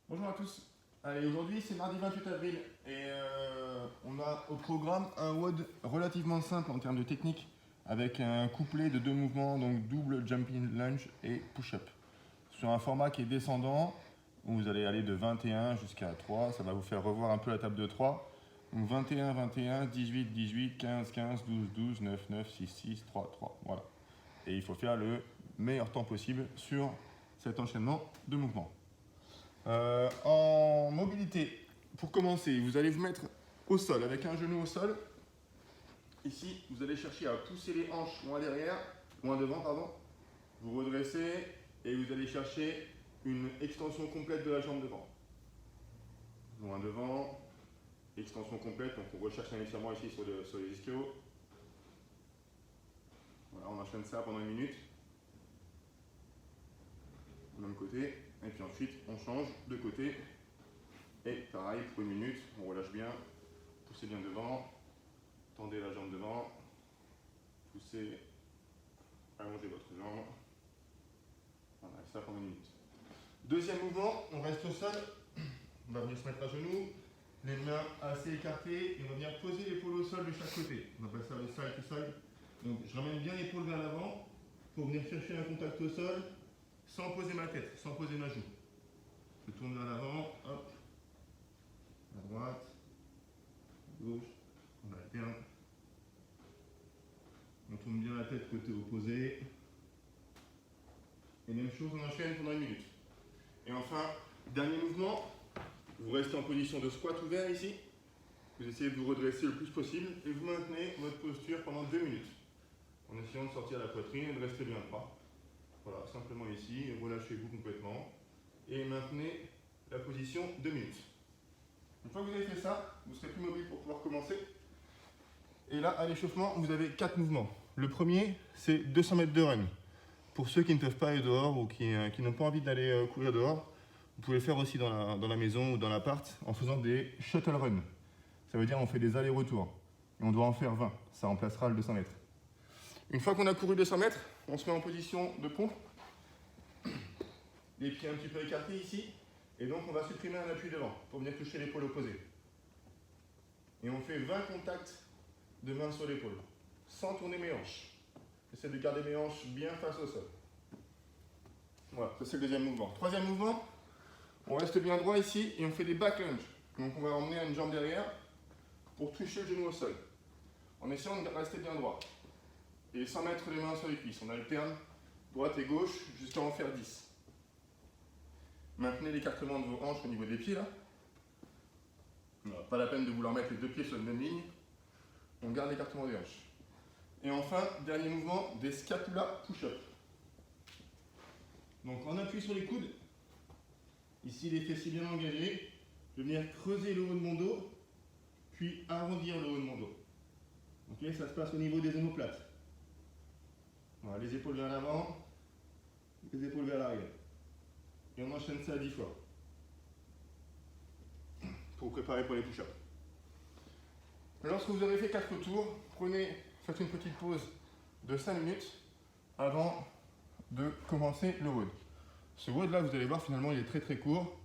Bonjour à tous. Allez, aujourd'hui c'est mardi 28 avril et on a au programme un WOD relativement simple en termes de technique avec un couplet de deux mouvements, donc double jumping lunge et push-up. Sur un format qui est descendant, où vous allez aller de 21 jusqu'à 3, ça va vous faire revoir un peu la table de 3. Donc 21, 21, 18, 18, 15, 15, 12, 12, 9, 9, 6, 6, 3, 3. Voilà. Et il faut faire le meilleur temps possible sur cet enchaînement de mouvements. En mobilité, pour commencer, vous allez vous mettre au sol, avec un genou au sol. Ici, vous allez chercher à pousser les hanches loin derrière, loin devant, pardon. Vous redressez et vous allez chercher une extension complète de la jambe devant. Loin devant, extension complète, donc on recherche un étirement ici sur les ischios. Voilà, on enchaîne ça pendant 1 minute. Même côté, et puis ensuite on change de côté. Et pareil, pour 1 minute, on relâche bien, poussez bien devant, tendez la jambe devant, poussez, allongez votre jambe. Voilà, et ça pendant 1 minute. Deuxième mouvement, on reste au sol, on va venir se mettre à genoux, les mains assez écartées, et on va venir poser l'épaule au sol de chaque côté. On appelle ça le side to side. Donc je ramène bien l'épaule vers l'avant pour venir chercher un contact au sol sans poser ma tête, sans poser ma joue. Je tourne vers l'avant, hop, à droite, à gauche, on alterne. On tourne bien la tête côté opposé. Et même chose, on enchaîne pendant 1 minute. Et enfin, dernier mouvement, vous restez en position de squat ouvert ici. Vous essayez de vous redresser le plus possible et vous maintenez votre posture pendant 2 minutes. En essayant de sortir la poitrine et de rester bien droit. Voilà, simplement ici, relâchez-vous complètement. Et maintenez la position 2 minutes. Une fois que vous avez fait ça, vous serez plus mobile pour pouvoir commencer. Et là, à l'échauffement, vous avez 4 mouvements. Le premier, c'est 200 mètres de run. Pour ceux qui ne peuvent pas aller dehors ou qui n'ont pas envie d'aller courir dehors, vous pouvez le faire aussi dans la maison ou dans l'appart en faisant des shuttle run. Ça veut dire on fait des allers-retours. Et on doit en faire 20. Ça remplacera le 200 mètres. Une fois qu'on a couru 200 mètres, on se met en position de pompe. Les pieds un petit peu écartés ici. Et donc on va supprimer un appui devant pour venir toucher l'épaule opposée. Et on fait 20 contacts de main sur l'épaule, sans tourner mes hanches. J'essaie de garder mes hanches bien face au sol. Voilà, ça c'est le deuxième mouvement. Troisième mouvement, on reste bien droit ici et on fait des back lunges. Donc on va emmener une jambe derrière pour toucher le genou au sol. En essayant de rester bien droit. Et sans mettre les mains sur les cuisses. On alterne droite et gauche jusqu'à en faire 10. Maintenez l'écartement de vos hanches au niveau des pieds là. Voilà, pas la peine de vouloir mettre les deux pieds sur la même ligne. On garde l'écartement des hanches. Et enfin, dernier mouvement, des scapula push-up. Donc on appuie sur les coudes. Ici les fessiers bien engagés. Je vais venir creuser le haut de mon dos, puis arrondir le haut de mon dos. Ok, ça se passe au niveau des omoplates. Voilà, les épaules vers l'avant, les épaules vers l'arrière. Et on enchaîne ça 10 fois. Pour vous préparer pour les push-ups. Lorsque vous aurez fait 4 tours, faites une petite pause de 5 minutes avant de commencer le WOD. Ce WOD là, vous allez voir, finalement, il est très très court.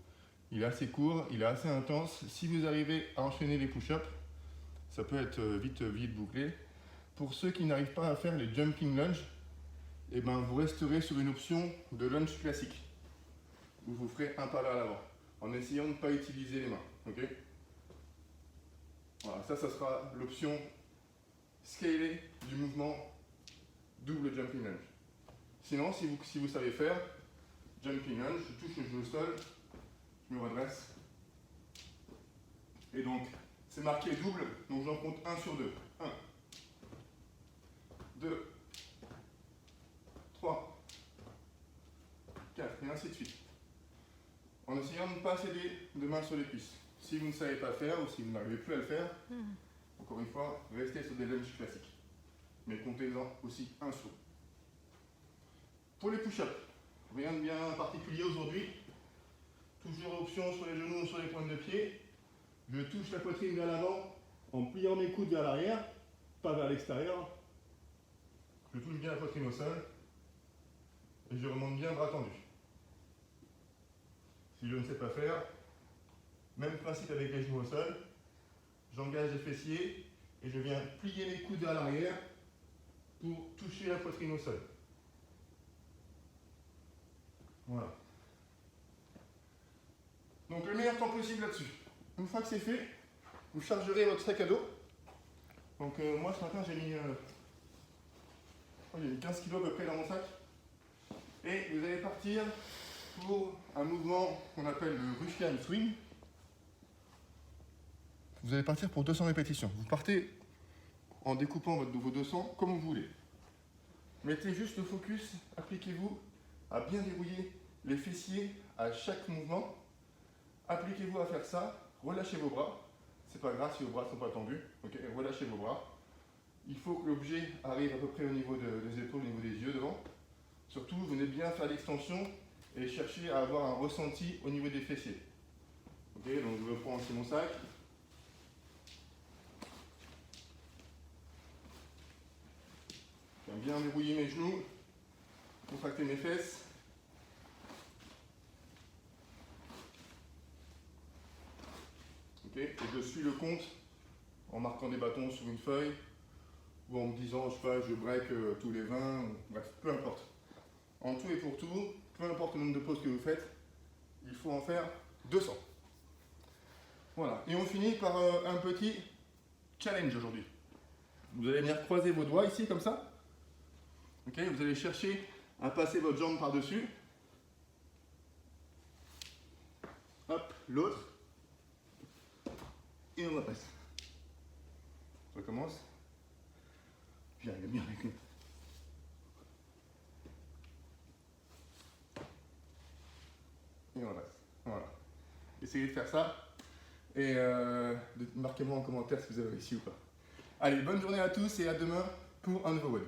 Il est assez court, il est assez intense. Si vous arrivez à enchaîner les push-ups, ça peut être vite bouclé. Pour ceux qui n'arrivent pas à faire les jumping lunges, eh ben, vous resterez sur une option de lunge classique, où vous ferez un pas vers l'avant, en essayant de ne pas utiliser les mains. Okay, voilà, ça sera l'option scalée du mouvement double jumping lunge. Sinon, si vous savez faire jumping lunge, je touche le genou au sol, je me redresse. Et donc, c'est marqué double, donc j'en compte 1 sur 2. 1, 2, 3, 4, et ainsi de suite. En essayant de ne pas céder de main sur les cuisses. Si vous ne savez pas faire ou si vous n'arrivez plus à le faire, encore une fois, restez sur des lunges classiques. Mais comptez-en aussi 1 sur 2. Pour les push-ups, rien de bien particulier aujourd'hui. Toujours option sur les genoux ou sur les pointes de pied. Je touche la poitrine vers l'avant en pliant mes coudes vers l'arrière, pas vers l'extérieur. Je touche bien la poitrine au sol et je remonte bien bras tendus. Si je ne sais pas faire, même principe avec les genoux au sol, j'engage les fessiers et je viens plier les coudes à l'arrière pour toucher la poitrine au sol. Voilà. Donc le meilleur temps possible là-dessus. Une fois que c'est fait, vous chargerez votre sac à dos. Donc moi ce matin j'ai mis 15 kg à peu près dans mon sac. Et vous allez partir pour un mouvement qu'on appelle le Russian Swing. Vous allez partir pour 200 répétitions. Vous partez en découpant vos 200 comme vous voulez. Mettez juste le focus, appliquez-vous à bien dérouiller les fessiers à chaque mouvement. Appliquez-vous à faire ça, relâchez vos bras. C'est pas grave si vos bras ne sont pas tendus. Okay, relâchez vos bras. Il faut que l'objet arrive à peu près au niveau des épaules, au niveau des yeux devant. Surtout, venez bien faire l'extension et cherchez à avoir un ressenti au niveau des fessiers. Ok, donc je reprends aussi mon sac. Je viens bien dérouiller mes genoux, contracter mes fesses. Ok, et je suis le compte en marquant des bâtons sur une feuille ou en me disant, je sais pas, je break tous les 20, bref, peu importe. En tout et pour tout, peu importe le nombre de pauses que vous faites, il faut en faire 200. Voilà, et on finit par un petit challenge aujourd'hui. Vous allez venir croiser vos doigts ici, comme ça. Ok, vous allez chercher à passer votre jambe par-dessus. Hop, l'autre. Et on repasse. On recommence. Bien, bien, bien. Et on repasse. Voilà. Essayez de faire ça. Et marquez-moi en commentaire si vous avez réussi ou pas. Allez, bonne journée à tous et à demain pour un nouveau web.